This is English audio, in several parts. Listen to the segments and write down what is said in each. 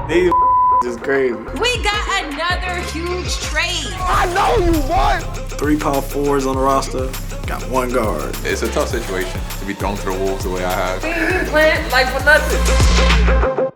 These is crazy. We got another huge trade. I know you, boy! 3 power forwards on the roster, got 1 guard. It's a tough situation to be thrown to the wolves the way I have. We ain't been playing like for nothing.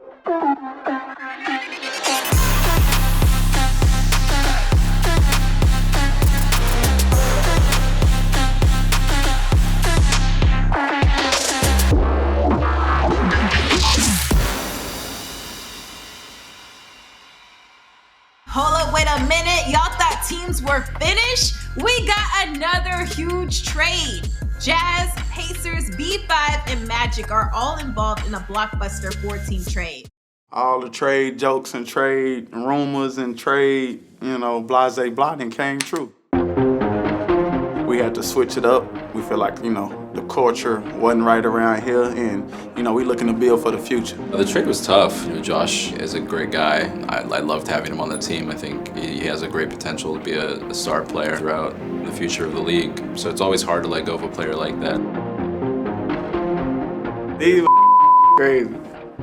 Hold up, wait a minute. Y'all thought teams were finished? We got another huge trade. Jazz, Pacers, B5, and Magic are all involved in a blockbuster 4-team trade. All the trade jokes and trade rumors and trade, blase blah done came true. We had to switch it up. We feel like, the culture wasn't right around here, and, we looking to build for the future. The trade was tough. Josh is a great guy. I loved having him on the team. I think he has a great potential to be a star player throughout the future of the league. So it's always hard to let go of a player like that. These crazy.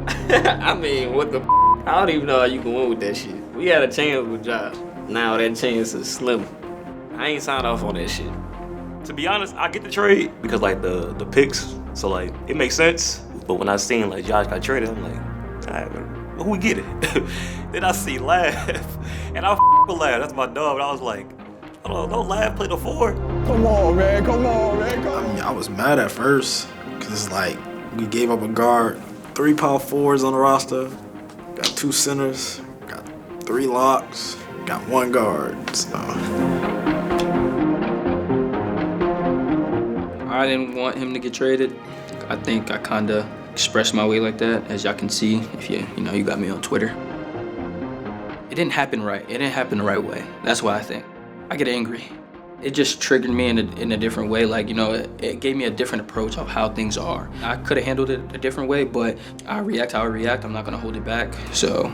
I mean, what the I don't even know how you can win with that shit. We had a chance with Josh. Now that chance is slim. I ain't signed off on that shit. To be honest, I get the trade because the picks, so it makes sense. But when I seen Josh got traded, I'm like, all right, man, who we get it? Then I see Laugh, and I with Laugh. That's my dog. But I was like, don't Laugh play the 4. Come on, man, come on, man, come on. I mean, I was mad at first, because it's like, we gave up a guard, 3 power forwards on the roster, got 2 centers, got 3 locks, got 1 guard, so. I didn't want him to get traded. I think I kinda expressed my way like that, as y'all can see if you got me on Twitter. It didn't happen right. It didn't happen the right way. That's why I think. I get angry. It just triggered me in a different way. It gave me a different approach of how things are. I could have handled it a different way, but I react how I react. I'm not gonna hold it back. So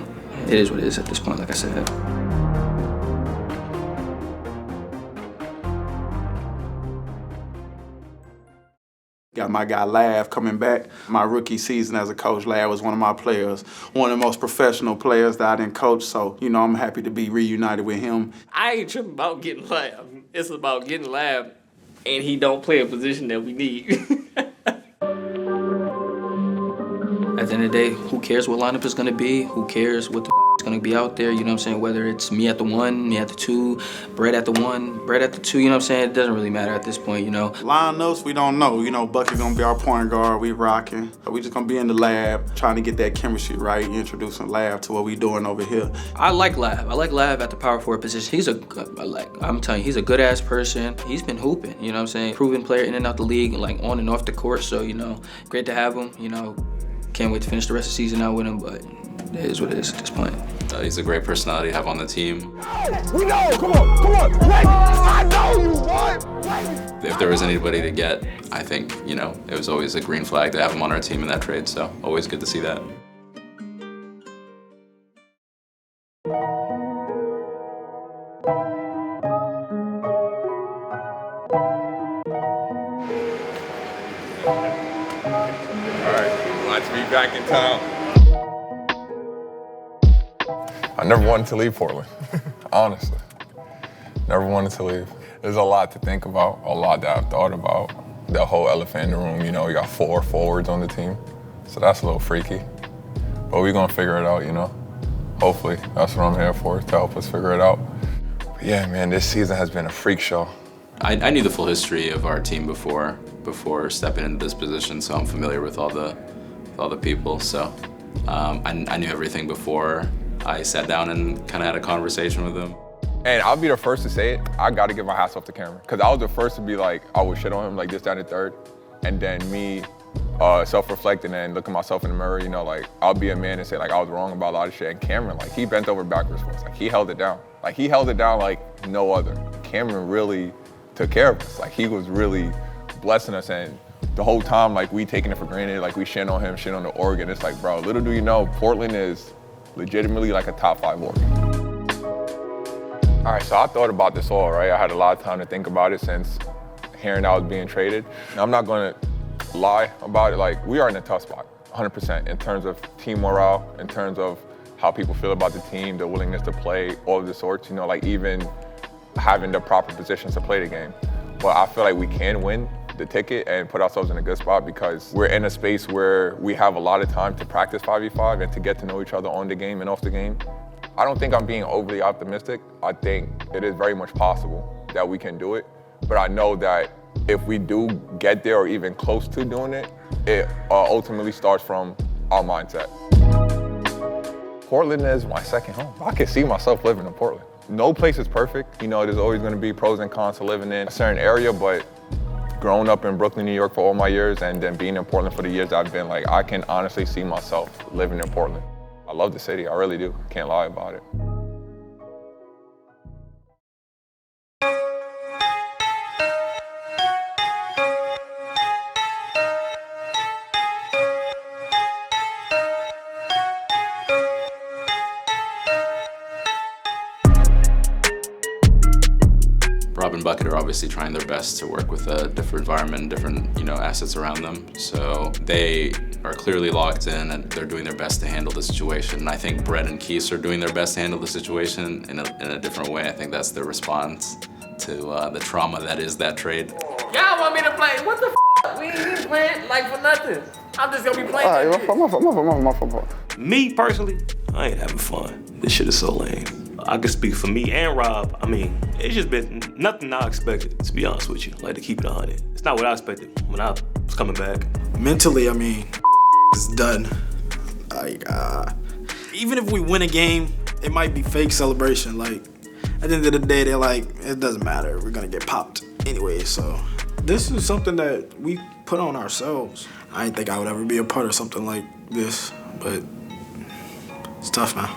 it is what it is at this point, like I said. Got my guy Lav coming back. My rookie season as a coach, Lav was one of my players, one of the most professional players that I didn't coach, so, I'm happy to be reunited with him. I ain't tripping about getting Lav. It's about getting Lav, and he don't play a position that we need. At the end of the day, who cares what lineup is gonna be? Who cares what the is gonna be out there? You know what I'm saying? Whether it's me at the 1, me at the 2, Brett at the 1, Brett at the 2, you know what I'm saying? It doesn't really matter at this point, Lineups, we don't know. Bucky's gonna be our point guard, we rocking. So we just gonna be in the lab, trying to get that chemistry right, introducing Lab to what we doing over here. I like Lav. I like Lav at the power forward position. I'm telling you, he's a good ass person. He's been hooping, you know what I'm saying? Proven player in and out the league, on and off the court. So, great to have him, Can't wait to finish the rest of the season out with him, but it is what it is at this point. He's a great personality to have on the team. We know, come on, wait, I know you, boy. If there was anybody to get, I think, it was always a green flag to have him on our team in that trade, so always good to see that. Glad to be back in town. I never wanted to leave Portland, honestly. Never wanted to leave. There's a lot to think about, a lot that I've thought about. The whole elephant in the room, you got 4 forwards on the team, so that's a little freaky. But we're gonna figure it out, Hopefully, that's what I'm here for, to help us figure it out. But yeah, man, this season has been a freak show. I knew the full history of our team before stepping into this position, so I'm familiar with all the people. So I knew everything before I sat down and kind of had a conversation with them. And I'll be the first to say it, I gotta get my hats off the camera. Because I was the first to be like, I would shit on him like this, that, and the third. And then me self-reflecting and looking myself in the mirror, I'll be a man and say I was wrong about a lot of shit. And Cameron, he bent over backwards for us. He held it down. He held it down like no other. Cameron really took care of us. He was really blessing us, and the whole time, we taking it for granted, we shit on him, shit on the Oregon. It's bro, little do you know, Portland is legitimately a top 5 Oregon. All right, so I thought about this all, right? I had a lot of time to think about it since hearing I was being traded. I'm not gonna lie about it, we are in a tough spot, 100%, in terms of team morale, in terms of how people feel about the team, the willingness to play, all of the sorts, you know, like even having the proper positions to play the game. But I feel like we can win the ticket and put ourselves in a good spot because we're in a space where we have a lot of time to practice 5v5 and to get to know each other on the game and off the game. I don't think I'm being overly optimistic. I think it is very much possible that we can do it. But I know that if we do get there or even close to doing it, it ultimately starts from our mindset. Portland is my second home. I can see myself living in Portland. No place is perfect. You know, there's always gonna be pros and cons to living in a certain area, but growing up in Brooklyn, New York for all my years and then being in Portland for the years I've been, like, I can honestly see myself living in Portland. I love the city, I really do. Can't lie about it. Rob and Bucket are obviously trying their best to work with a different environment, different assets around them. So they are clearly locked in and they're doing their best to handle the situation. And I think Brett and Keese are doing their best to handle the situation in a different way. I think that's their response to the trauma that is that trade. Y'all want me to play? What the f? We ain't playing like for nothing. I'm just gonna be playing. All right, my fault. Me personally, I ain't having fun. This shit is so lame. I can speak for me and Rob. I mean, it's just been nothing I expected, to be honest with you, like to keep it 100. It's not what I expected when I was coming back. Mentally, I mean, it's done. Like, even if we win a game, it might be fake celebration. Like, at the end of the day, they're like, it doesn't matter. We're gonna get popped anyway. So this is something that we put on ourselves. I didn't think I would ever be a part of something like this, but it's tough, man.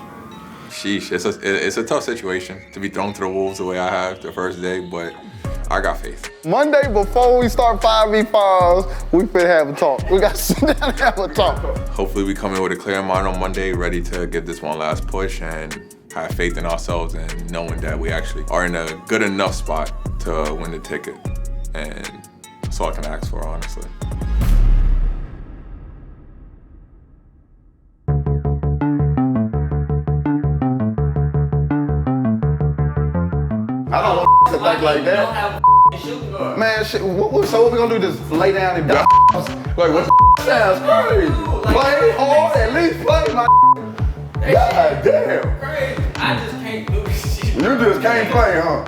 Sheesh, it's a tough situation to be thrown to the wolves the way I have the first day, but I got faith. Monday before we start 5v5s, we finna have a talk. We gotta sit down and have a talk. Hopefully we come in with a clear mind on Monday, ready to give this one last push and have faith in ourselves and knowing that we actually are in a good enough spot to win the ticket. And that's all I can ask for, honestly. I don't want to think like that. Man, shit, so what we gonna do? Just lay down and die? Like, what the sounds crazy? Play hard, at least play, my God damn. Crazy. I just can't do this shit. You just can't play, huh?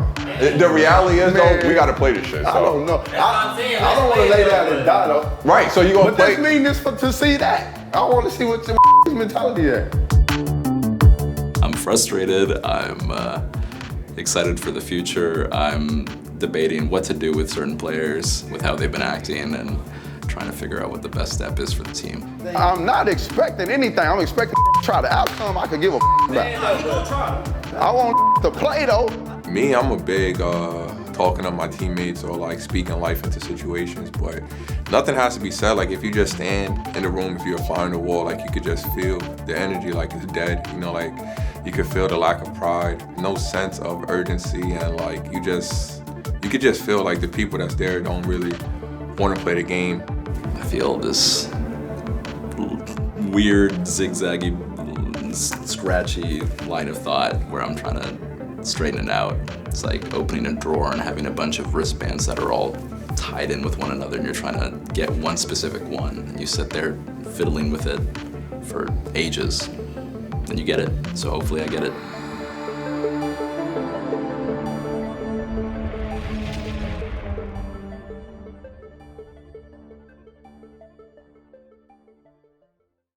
The reality is, though, we gotta play this shit. So. I don't know. I don't want to lay down and die, though. Right, so you gonna play. But this mean this to see that. I want to see what your mentality is. I'm frustrated. I'm excited for the future. I'm debating what to do with certain players, with how they've been acting, and trying to figure out what the best step is for the team. I'm not expecting anything. I'm expecting to try the outcome I could give a about. I want to play, though. Me, I'm a big talking to my teammates or like speaking life into situations, but nothing has to be said. Like if you just stand in the room, if you're a fly on the wall, like you could just feel the energy like it's dead, you know, like you could feel the lack of pride, no sense of urgency, and like you could just feel like the people that's there don't really want to play the game. I feel this weird, zigzaggy, scratchy line of thought where I'm trying to straighten it out. It's like opening a drawer and having a bunch of wristbands that are all tied in with one another, and you're trying to get one specific one. And you sit there fiddling with it for ages, and you get it. So hopefully I get it.